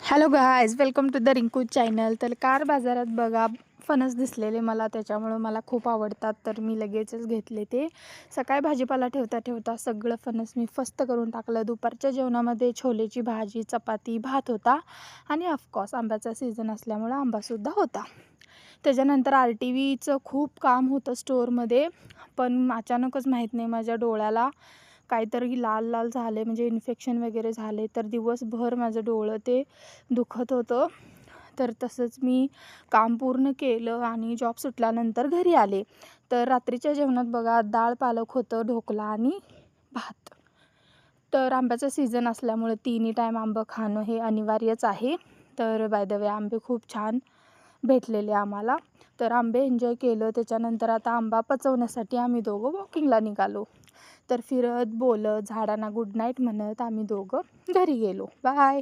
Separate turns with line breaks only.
Hello guys, welcome to the Rinku channel. तर कार बाजारात बघा फणस दिसलेले मला, त्याच्यामुळं मला खूप आवडतात, तर मी लगेचच घेतले ते. सकाळी भाजीपाला ठेवता ठेवता सगळं फणस मी फस्त करून टाकलं. दुपारच्या जेवणामध्ये छोलेची भाजी, चपाती, भात होता आणि ऑफकोर्स आंब्याचा सीझन असल्यामुळं आंबासुद्धा होता. त्याच्यानंतर RTV चं खूप काम होतं स्टोअरमध्ये, पण अचानकच माहीत नाही माझ्या डोळ्याला काहीतरी लाल लाल झाले, म्हणजे इन्फेक्शन वगैरे झाले, तर दिवसभर माझं डोळं ते दुखत होतं. तर तसंच मी काम पूर्ण केलं आणि जॉब सुटल्यानंतर घरी आले. तर रात्रीच्या जेवणात बघा डाळ पालक होतं, ढोकळा आणि भात. तर आंब्याचा सीझन असल्यामुळे तिन्ही टाईम आंबं खाणं हे अनिवार्यच आहे. तर बाय द वे आंबे खूप छान भेटलेले आम्हाला, तर आंबे एन्जॉय केलं. त्याच्यानंतर आता आंबा पचवण्यासाठी आम्ही दोघं वॉकिंगला निघालो. तर फिरत बोलत झाडांना गुड नाईट म्हणत आम्ही दोघं घरी गेलो. बाय.